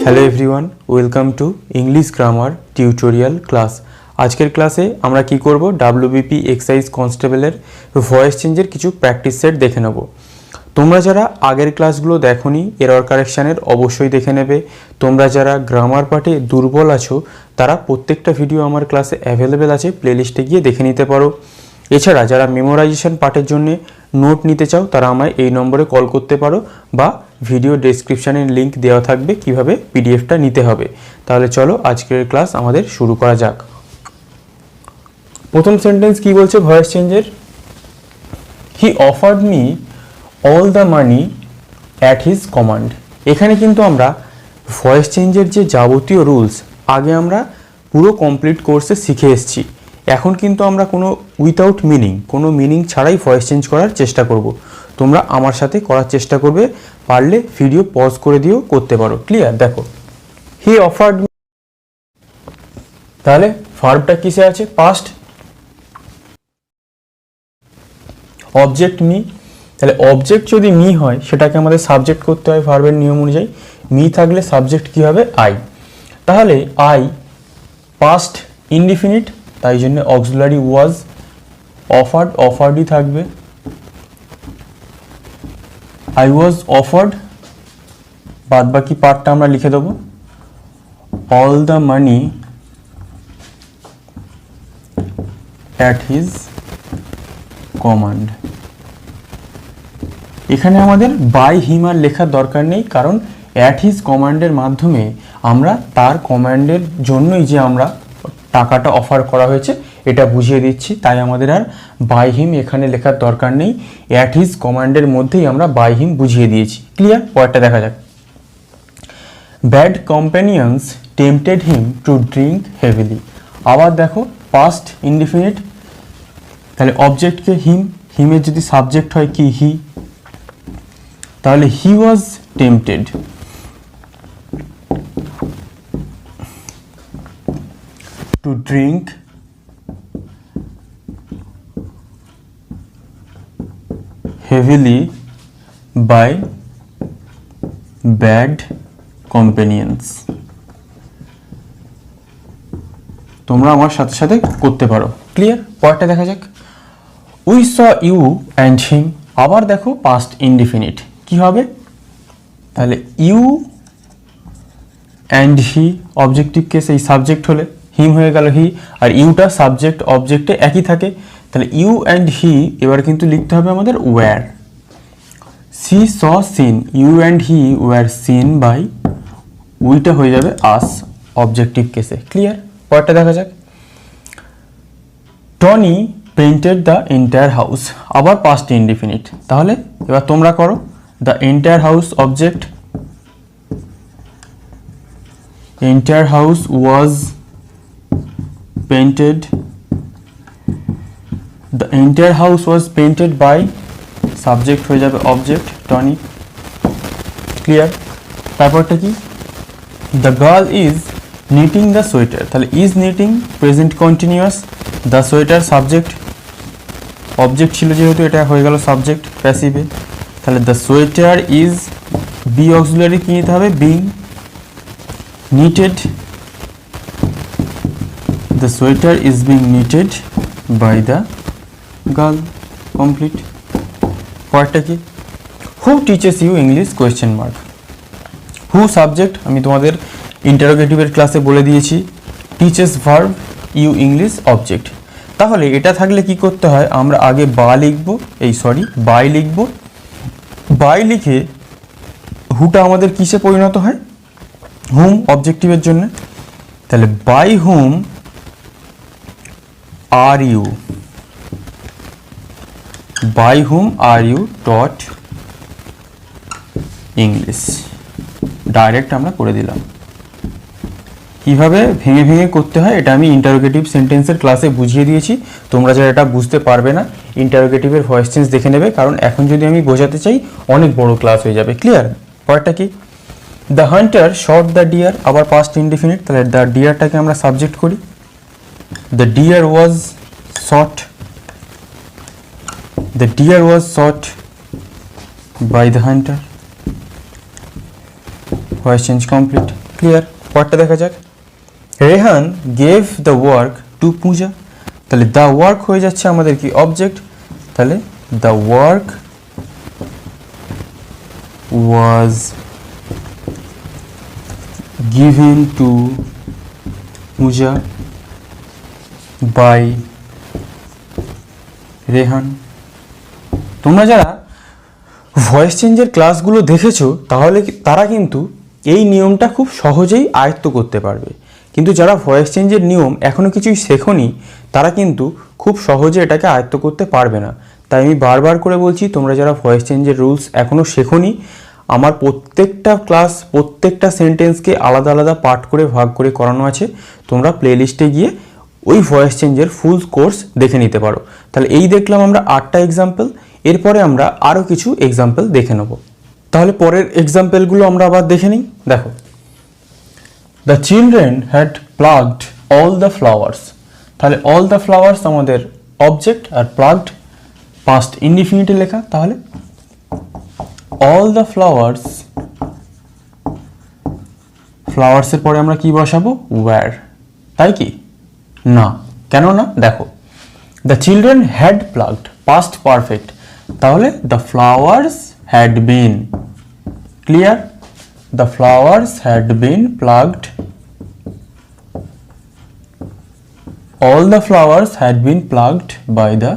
Hello everyone, welcome to English grammar tutorial class. আজকের ক্লাসে আমরা কি করব, ডাব্লিউবিপি এক্সাইজ কনস্টেবলের ভয়েস চেঞ্জের কিছু প্র্যাকটিস সেট দেখে নেব। তোমরা যারা আগের ক্লাসগুলো দেখোনি এরর কারেকশানের অবশ্যই দেখে নেবে। তোমরা যারা গ্রামার পার্টে দুর্বল আছো তারা প্রত্যেকটা ভিডিও আমার ক্লাসে অ্যাভেলেবেল আছে, প্লেলিস্টে গিয়ে দেখে নিতে পারো। এছাড়া যারা মেমোরাইজেশন পার্টের জন্য নোট নিতে চাও তারা আমায় এই নম্বরে কল করতে পারো বা ভিডিও ডেসক্রিপশানের লিঙ্ক দেওয়া থাকবে কিভাবে পিডিএফটা নিতে হবে। তাহলে চলো আজকের ক্লাস আমাদের শুরু করা যাক। প্রথম সেন্টেন্স কি বলছে ভয়েস চেঞ্জের, হি offered me all the money at his command. এখানে কিন্তু আমরা ভয়েস চেঞ্জের যে যাবতীয় রুলস আগে আমরা পুরো কমপ্লিট কোর্সে শিখে এসেছি। এখন কিন্তু আমরা কোনো উইথাউট মিনিং, কোনো মিনিং ছাড়াই ভয়েস চেঞ্জ করার চেষ্টা করব। তোমরা আমার সাথে করার চেষ্টা করবে, পারলে ভিডিও পজ করে দিয়েও করতে পারো। ক্লিয়ার? দেখো, হি অফার্ড, তাহলে ভার্বটা কিসে আছে? Past, object me. তাহলে অবজেক্ট যদি মি হয় সেটাকে আমাদের সাবজেক্ট করতে হয় ভার্বের নিয়ম অনুযায়ী। মি থাকলে সাবজেক্ট কি হবে? আই। তাহলে আই পাস্ট ইনডিফিনিট, তাই জন্য অক্সিলারি ওয়াজ। অফার্ড, অফার্ডই থাকবে। আই ওয়াজ অফার্ড, বাদ বাকি পার্টটা আমরা লিখে দেবো। All the money at his command. এখানে আমাদের বাই হিম আর লেখার দরকার নেই, কারণ অ্যাট হিজ কমান্ডের মাধ্যমে আমরা তার কমান্ডের জন্যই যে আমরা টাকাটা অফার করা হয়েছে এটা বুঝিয়ে দিচ্ছি, তাই আমাদের আর বাই হিম এখানে লেখার দরকার নেই। অ্যাট হিজ কমান্ডের মধ্যেই আমরা বাই হিম বুঝিয়ে দিয়েছি। ক্লিয়ার? পরেরটা দেখা যাক। Bad companions tempted him to drink heavily. আবার দেখো পাস্ট ইনডিফিনিট, তাহলে অবজেক্টকে হিম, হিমের যদি সাবজেক্ট হয় কি? হি। তাহলে he was tempted to drink heavily by bad companions। তোমরা আমার সাথে সাথে করতে পারো। ক্লিয়ার? পরেরটা দেখা যাক। We saw you and him. আবার দেখো পাস্ট ইনডিফিনিট, কি হবে? তাহলে you and he, objective case, এই সাবজেক্ট হলে হিম হয়ে গেল হি, আর ইউটা সাবজেক্ট অবজেক্টে একই থাকে। তাহলে ইউ অ্যান্ড হি এবার কিন্তু লিখতে হবে আমাদের were. See saw seen, you and he were seen by, উইটা হয়ে যাবে আস অবজেক্টিভ কেসে। ক্লিয়ার? পরেরটা দেখা যাক। Tony painted the entire house. আবার পাস্ট ইনডিফিনিট, তাহলে এবার তোমরা করো। The entire house object, entire house was painted, the entire house was painted by, subject হয়ে যাবে অবজেক্ট টনি। ক্লিয়ার? তারপরটা কি? The girl is knitting the sweater. তাহলে is knitting present continuous, the sweater subject, object ছিল যেহেতু এটা হয়ে গেল সাবজেক্ট প্যাসিভে। তাহলে the sweater is, be auxiliary কি নিতে হবে? Being. Knitted, the sweater is being knitted by the girl. Complete. পরেরটা কি? Who teaches you English question mark. Who subject, আমি তোমাদের ইন্টারোগেটিভের ক্লাসে বলে দিয়েছি। Teaches verb, you English object. তাহলে এটা থাকলে কি করতে হয়? আমরা আগে বা লিখব, বাই লিখব। বাই লিখে হুটা আমাদের কিসে পরিণত হয়? হুম অবজেক্টিভের জন্য। তাহলে by whom are you, by whom are you taught English? Direct আমরা করে দিলাম। কিভাবে ভেঙে ভেঙে করতে হয় এটা আমি ইন্টারোগেটিভ সেন্টেন্সের ক্লাসে বুঝিয়ে দিয়েছি। তোমরা যারা এটা বুঝতে পারবে না ইন্টারোগেটিভের ভয়েস চেঞ্জ দেখে নেবে, কারণ এখন যদি আমি বোঝাতে চাই অনেক বড় ক্লাস হয়ে যাবে। ক্লিয়ার? পরেরটা কি? The hunter shot the deer. আবার পাস্ট ইনডিফিনিট, তাহলে দ্য ডিয়ারটাকে আমরা সাবজেক্ট করি। The deer was shot, the deer was shot by the hunter। Voice change complete. Clear? পরেরটা দেখা যাক। Rehan gave the work to Puja, তাহলে দ্য ওয়ার্ক হয়ে যাচ্ছে আমাদের কি অবজেক্ট, তাহলে the work was given to Puja by Rehan. তোমরা যারা ভয়েস চেঞ্জের ক্লাসগুলো দেখেছো তাহলে তারা কিন্তু এই নিয়মটা খুব সহজেই আয়ত্ত করতে পারবে, কিন্তু যারা ভয়েস চেঞ্জের নিয়ম এখনও কিছুই শেখোনি তারা কিন্তু খুব সহজে এটাকে আয়ত্ত করতে পারবে না। তাই আমি বারবার করে বলছি, তোমরা যারা ভয়েস চেঞ্জের রুলস এখনও শেখোনি, আমার প্রত্যেকটা ক্লাস প্রত্যেকটা সেন্টেন্সকে আলাদা আলাদা পার্ট করে ভাগ করে করানো আছে, তোমরা প্লেলিস্টে গিয়ে ওই ভয়েস চেঞ্জের ফুল কোর্স দেখে নিতে পারো। তাহলে এই দেখলাম আমরা 8টা এক্সাম্পল, এরপরে আমরা আরও কিছু এক্সাম্পল দেখে নেব। তাহলে পরের এক্সাম্পলগুলো আমরা আবার দেখে নিই। দেখো, the children had plugged all the flowers, তাহলে অল দ্য ফ্লাওয়ার্স আমাদের অবজেক্ট আর প্লাগড পাস্ট ইনডিফিনিটে লেখা, তাহলে অল দ্য ফ্লাওয়ার্স, ফ্লাওয়ার্সের পরে আমরা কি বসাবো, ওয়্যার, তাই কি না? কেন না? দেখো, the children had plucked past perfect, তাহলে the flowers had been, clear? The flowers had been plucked, all the flowers had been plucked by the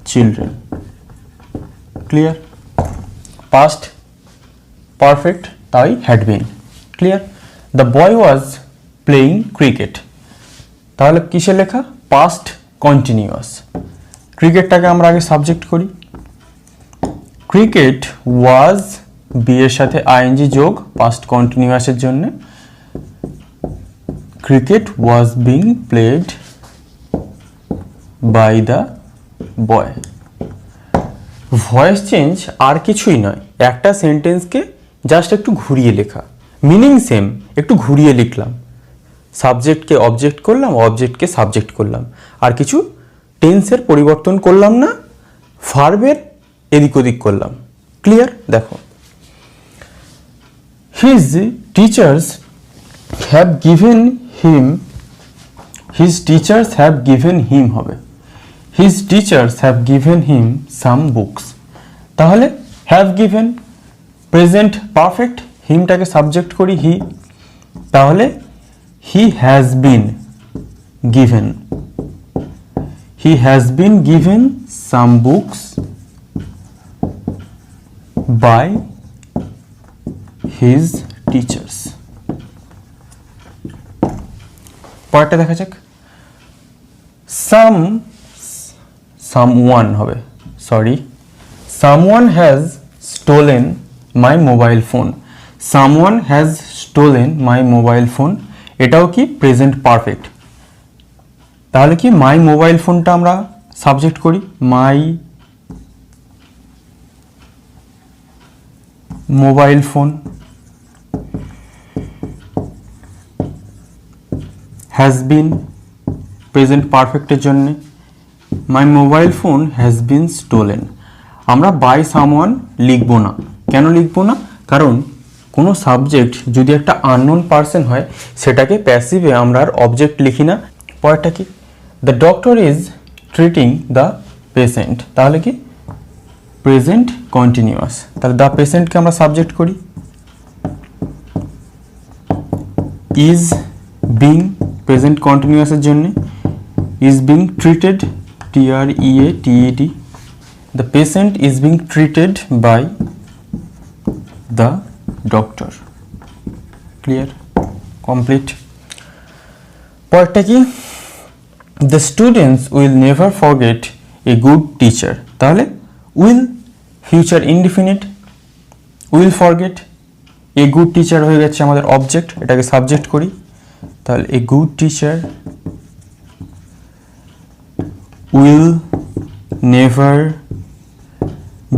children, clear? Past perfect তাই had been, clear? The boy was playing cricket, তাহলে কিসে লেখা, past continuous। ক্রিকেটটাকে আমরা আগে subject করি, cricket was B এর সাথে ING যোগ পাস্ট কন্টিনিউয়াসের জন্য, cricket was being played by the boy। Voice change আর কিছুই নয়, একটা সেন্টেন্সকে জাস্ট একটু ঘুরিয়ে লেখা, মিনিং সেম, একটু ঘুরিয়ে লিখলাম, সাবজেক্টকে অবজেক্ট করলাম, অবজেক্টকে সাবজেক্ট করলাম, আর কিছু টেন্সের পরিবর্তন করলাম না, ভার্বের এদিক ওদিক করলাম, ক্লিয়ার? দেখো, his teachers have given him, his teachers have given him হবে, his teachers have given him some books, তাহলে have given প্রেজেন্ট পারফেক্ট, হিমটাকে সাবজেক্ট করি হি, তাহলে he has been given, he has been given some books by his teachers। পরেরটা দেখা যাক, someone হবে, sorry, someone has stolen my mobile phone, someone has stolen my mobile phone, এটাও কি present perfect, তাহলে কি মাই মোবাইল ফোনটা আমরা সাবজেক্ট করি, my mobile phone, has been present পারফেক্টের জন্য, my mobile phone has been stolen. আমরা বাই সামওয়ান লিখবো না, কেন লিখবো না? কারণ কোনো সাবজেক্ট যদি একটা আননোন পার্সন হয় সেটাকে প্যাসিভে আমরা আর অবজেক্ট লিখি না। পরেরটা কি, the doctor is treating the patient, তাহলে কি প্রেজেন্ট কন্টিনিউয়াস, তাহলে দ্য পেশেন্টকে আমরা সাবজেক্ট করি, ইজ বিং প্রেজেন্ট কন্টিনিউয়াসের জন্য, is being treated TREATED, the patient is being treated by the doctor, clear? complete। পরেরটা কি, the students will never forget a good teacher, তাহলে will future indefinite, will forget, a good teacher হয়ে গেছে আমাদের object, এটাকে subject করি, তাহলে a good teacher will never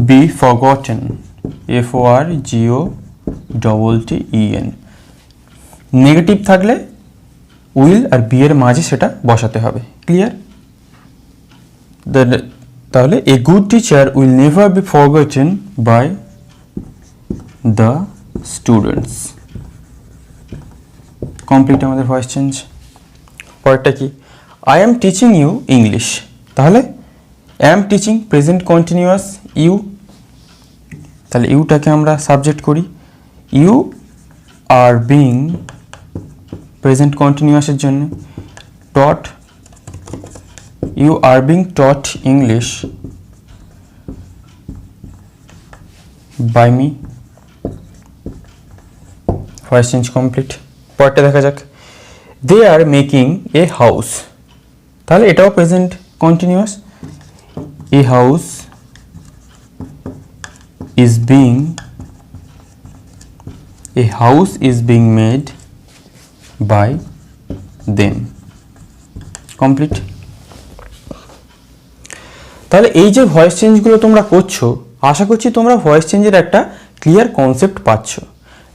be forgotten, FORGOTTEN। Negative থাকলে উইল আর বি এর মাঝে সেটা বসাতে হবে, ক্লিয়ার? তাহলে a good teacher will never be forgotten by the students, complete আমাদের ভয়েস চেঞ্জ। পরেরটা কি, I am teaching you English, তাহলে am teaching present continuous you, তাহলে ইউটাকে আমরা সাবজেক্ট করি, ইউ আর বিং প্রেজেন্ট কন্টিনিউয়াসের জন্য taught, you are being taught English by me, voice change complete. পরেরটা দেখা যাক, দে আর মেকিং এ হাউস, তাহলে এটাও present continuous, a house is being made by them, complete। তাহলে এই যে ভয়েস চেঞ্জগুলো তোমরা করছো, আশা করছি তোমরা ভয়েস চেঞ্জের একটা ক্লিয়ার কনসেপ্ট পাচ্ছ।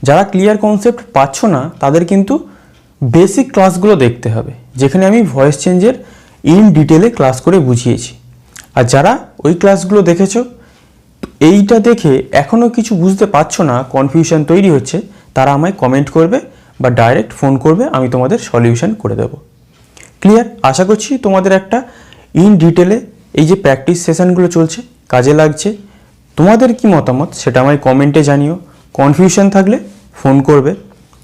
যারা ক্লিয়ার কনসেপ্ট পাচ্ছ না তাদের কিন্তু বেসিক ক্লাসগুলো দেখতে হবে, যেখানে আমি ভয়েস চেঞ্জের ইন ডিটেলে ক্লাস করে বুঝিয়েছি। আর যারা ওই ক্লাসগুলো দেখেছো, এইটা দেখে এখনও কিছু বুঝতে পারছো না, কনফিউশন তৈরি হচ্ছে, তারা আমায় কমেন্ট করবে বা ডাইরেক্ট ফোন করবে, আমি তোমাদের সলিউশন করে দেবো। ক্লিয়ার? আশা করছি তোমাদের একটা ইন ডিটেলে এই যে প্র্যাকটিস সেশনগুলো চলছে কাজে লাগছে। তোমাদের কি মতামত সেটা আমায় কমেন্টে জানিও, কনফিউশন থাকলে ফোন করবে।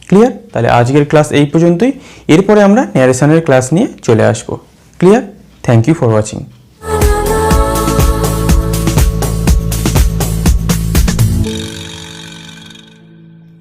ক্লিয়ার? তাহলে আজকের ক্লাস এই পর্যন্তই, এরপরে আমরা ন্যারেশনের ক্লাস নিয়ে চলে আসবো। Clear? Thank you for watching.